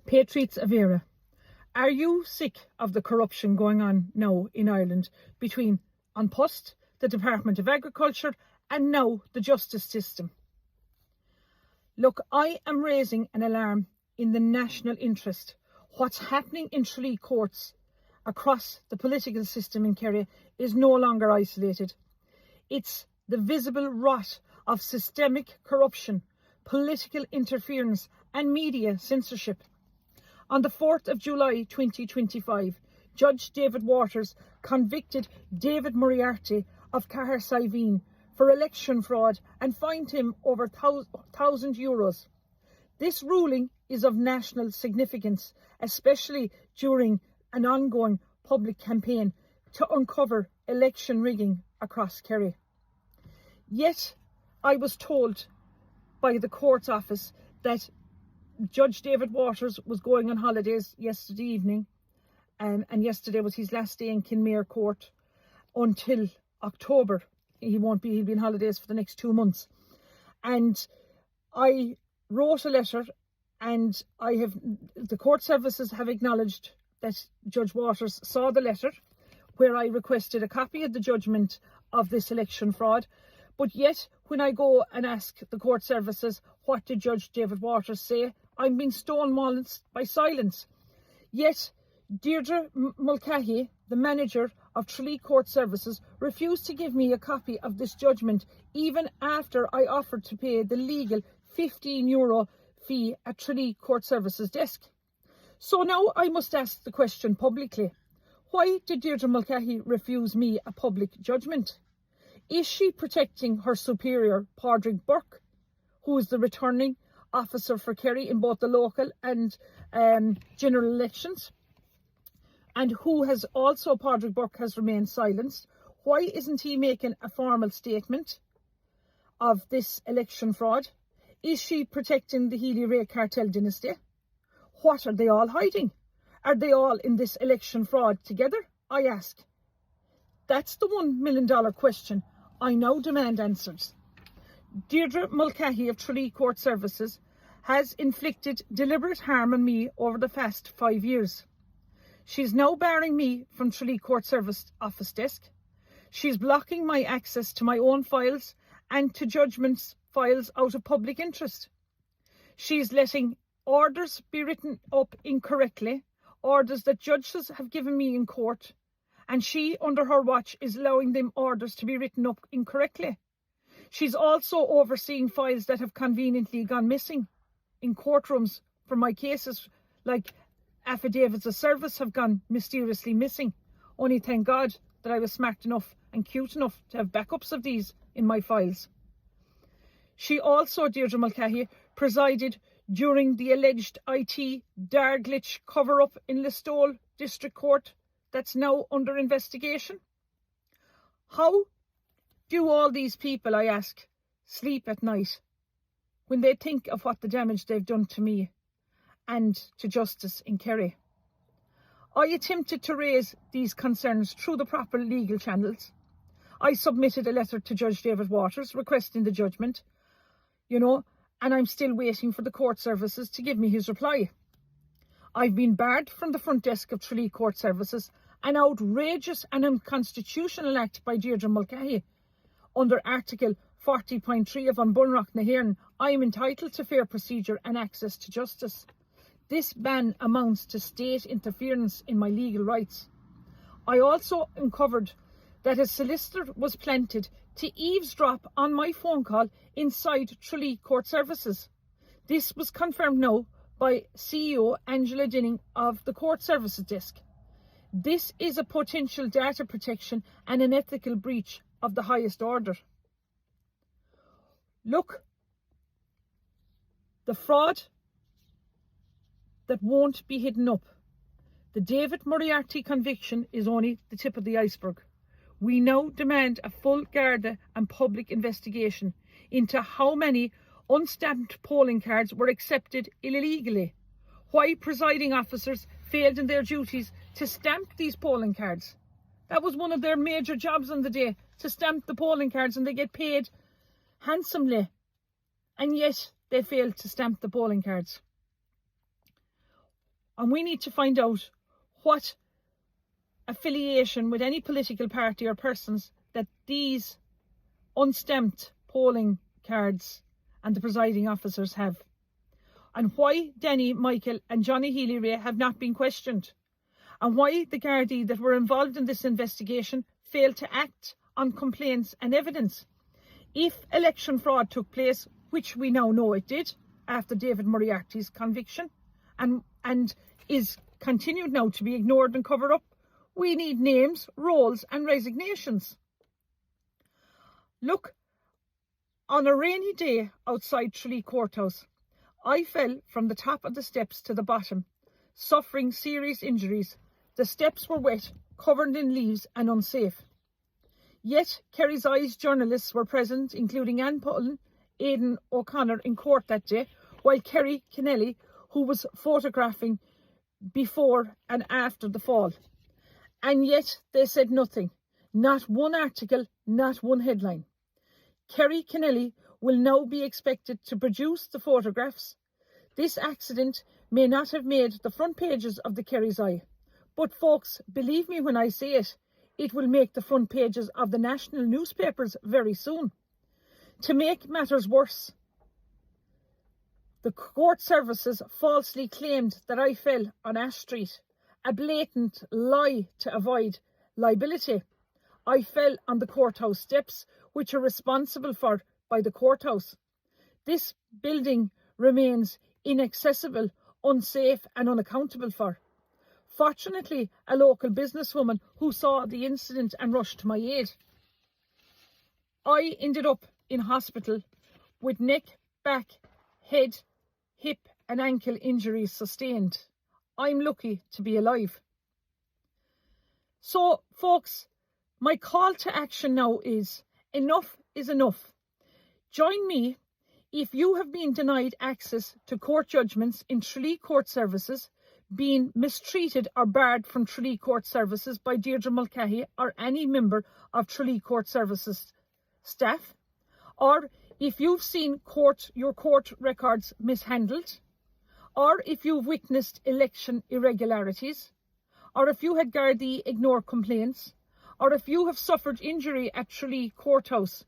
Patriots of Era, are you sick of the corruption going on now in Ireland between An Post, the Department of Agriculture, and now the justice system? Look, I am raising an alarm in the national interest. What's happening in Tralee courts across the political system in Kerry is no longer isolated. It's the visible rot of systemic corruption, political interference and media censorship. On the 4th of July 2025, Judge David Waters convicted David Moriarty of Cahersiveen for election fraud and fined him over €1,000. This ruling is of national significance, especially during an ongoing public campaign to uncover election rigging across Kerry. Yet, I was told by the court office that Judge David Waters was going on holidays yesterday evening, and yesterday was his last day in Kinmare Court until October. He'll be on holidays for the next 2 months. And I wrote a letter, and the court services have acknowledged that Judge Waters saw the letter where I requested a copy of the judgment of this election fraud. But yet, when I go and ask the court services, what did Judge David Waters say? I'm being stonewalled by silence. Yet, Deirdre Mulcahy, the manager of Tralee Court Services, refused to give me a copy of this judgment, even after I offered to pay the legal €15 fee at Tralee Court Services desk. So now I must ask the question publicly. Why did Deirdre Mulcahy refuse me a public judgment? Is she protecting her superior, Padraig Burke, who is the returning officer for Kerry in both the local and general elections, and who has also, Padraig Burke, has remained silenced? Why isn't he making a formal statement of this election fraud? Is she protecting the Healy-Rae cartel dynasty? What are they all hiding? Are they all in this election fraud together, I ask? That's the $1 million question I now demand answers. Deirdre Mulcahy of Tralee Court Services has inflicted deliberate harm on me over the past 5 years. She's now barring me from Tralee Court Service office desk. She's blocking my access to my own files and to judgments files out of public interest. She's letting orders be written up incorrectly, orders that judges have given me in court, and she, under her watch, is allowing them orders to be written up incorrectly. She's also overseeing files that have conveniently gone missing in courtrooms for my cases, like affidavits of service have gone mysteriously missing. Only thank God that I was smart enough and cute enough to have backups of these in my files. She also, Deirdre Mulcahy, presided during the alleged IT DAR glitch cover-up in Listowel District Court that's now under investigation. How do all these people, I ask, sleep at night when they think of what the damage they've done to me and to justice in Kerry? I attempted to raise these concerns through the proper legal channels. I submitted a letter to Judge David Waters requesting the judgment, and I'm still waiting for the court services to give me his reply. I've been barred from the front desk of Tralee Court Services, an outrageous and unconstitutional act by Deirdre Mulcahy. Under Article 40.3 of An Bunreacht na hÉireann, I am entitled to fair procedure and access to justice. This ban amounts to state interference in my legal rights. I also uncovered that a solicitor was planted to eavesdrop on my phone call inside Tralee Court Services. This was confirmed now by CEO Angela Dinning of the Court Services desk. This is a potential data protection and an ethical breach of the highest order. Look, the fraud that won't be hidden up. The David Moriarty conviction is only the tip of the iceberg. We now demand a full Garda and public investigation into how many unstamped polling cards were accepted illegally, why presiding officers failed in their duties to stamp these polling cards. That was one of their major jobs on the day, to stamp the polling cards, and they get paid handsomely, and yet they failed to stamp the polling cards. and we need to find out what affiliation with any political party or persons that these unstamped polling cards and the presiding officers have, and why Danny, Michael and Johnny Healy-Rae have not been questioned, and why the Gardaí that were involved in this investigation failed to act on complaints and evidence. If election fraud took place, which we now know it did after David Moriarty's conviction, and is continued now to be ignored and covered up, we need names, roles and resignations. Look, on a rainy day outside Tralee Courthouse, I fell from the top of the steps to the bottom, suffering serious injuries. The steps were wet, covered in leaves and unsafe. Yet Kerry's Eyes journalists were present, including Anne Pullen, Aidan O'Connor in court that day, while Kerry Kennelly, who was photographing before and after the fall. And yet they said nothing, not one article, not one headline. Kerry Kennelly will now be expected to produce the photographs. This accident may not have made the front pages of the Kerry's Eye, but folks, believe me when I say it, it will make the front pages of the national newspapers very soon. To make matters worse, the court services falsely claimed that I fell on Ash Street, a blatant lie to avoid liability. I fell on the courthouse steps, which are responsible for by the courthouse. This building remains inaccessible, unsafe and unaccountable for. Fortunately, a local businesswoman who saw the incident and rushed to my aid. I ended up in hospital with neck, back, head, hip and ankle injuries sustained. I'm lucky to be alive. So, folks, my call to action now is enough is enough. Join me if you have been denied access to court judgments in Tralee Court Services, being mistreated or barred from Tralee Court Services by Deirdre Mulcahy or any member of Tralee Court Services staff, or if you've seen your court records mishandled, or if you've witnessed election irregularities, or if you had Gardaí ignore complaints, or if you have suffered injury at Tralee Courthouse,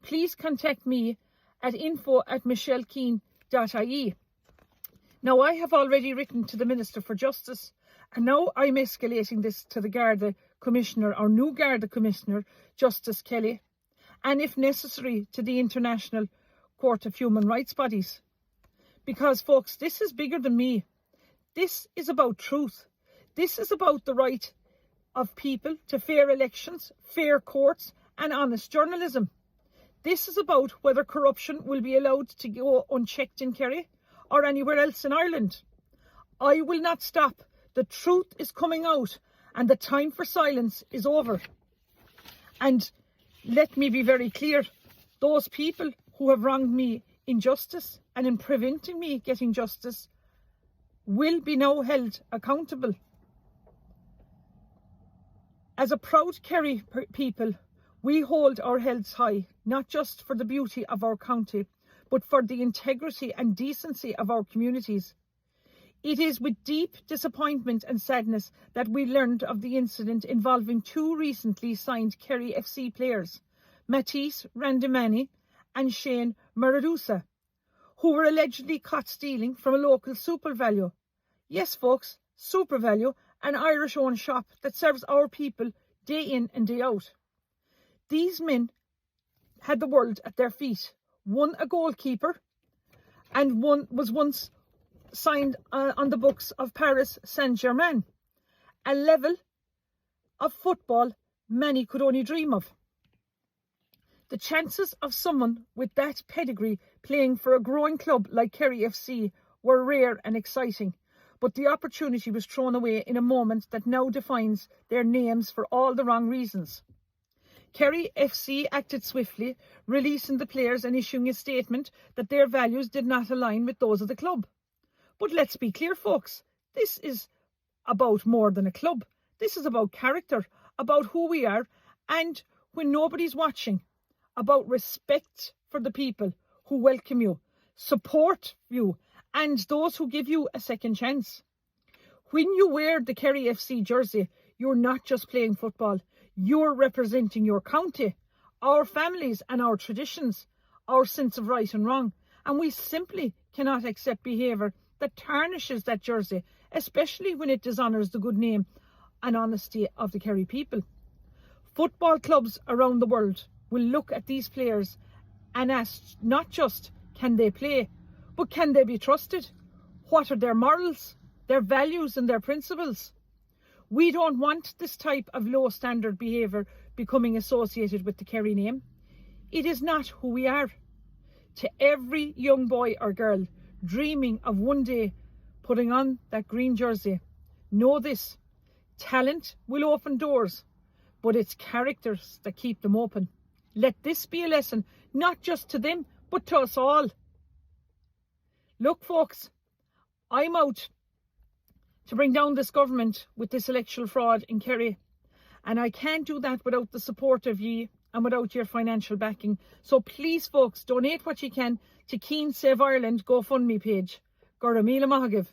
please contact me at info@michellekeane.ie. Now, I have already written to the Minister for Justice, and now I'm escalating this to the Garda Commissioner, or new Garda Commissioner, Justice Kelly, and if necessary to the International Court of Human Rights bodies. Because, folks, this is bigger than me. This is about truth. This is about the right of people to fair elections, fair courts and honest journalism. This is about whether corruption will be allowed to go unchecked in Kerry or anywhere else in Ireland. I will not stop. The truth is coming out and the time for silence is over. And let me be very clear, those people who have wronged me in justice and in preventing me getting justice will be now held accountable. As a proud Kerry people, we hold our heads high, not just for the beauty of our county, but for the integrity and decency of our communities. It is with deep disappointment and sadness that we learned of the incident involving two recently signed Kerry FC players, Matisse Randimani and Shane Maradusa, who were allegedly caught stealing from a local SuperValu. Yes, folks, SuperValu, an Irish-owned shop that serves our people day in and day out. These men had the world at their feet. One a goalkeeper, and one was once signed on the books of Paris Saint-Germain, a level of football many could only dream of. The chances of someone with that pedigree playing for a growing club like Kerry FC were rare and exciting, but the opportunity was thrown away in a moment that now defines their names for all the wrong reasons. Kerry FC acted swiftly, releasing the players and issuing a statement that their values did not align with those of the club. But let's be clear, folks, this is about more than a club. This is about character, about who we are, and when nobody's watching, about respect for the people who welcome you, support you, and those who give you a second chance. When you wear the Kerry FC jersey, you're not just playing football, you're representing your county, our families and our traditions, our sense of right and wrong. And we simply cannot accept behaviour that tarnishes that jersey, especially when it dishonours the good name and honesty of the Kerry people. Football clubs around the world will look at these players and ask not just can they play, but can they be trusted? What are their morals, their values and their principles? We don't want this type of low standard behaviour becoming associated with the Kerry name. It is not who we are. To every young boy or girl dreaming of one day putting on that green jersey, know this: talent will open doors, but it's characters that keep them open. Let this be a lesson, not just to them, but to us all. Look, folks, I'm out to bring down this government with this electoral fraud in Kerry, and I can't do that without the support of ye and without your financial backing. So please, folks, donate what you can to Keen Save Ireland GoFundMe page. Gora Míle Maith Agaibh.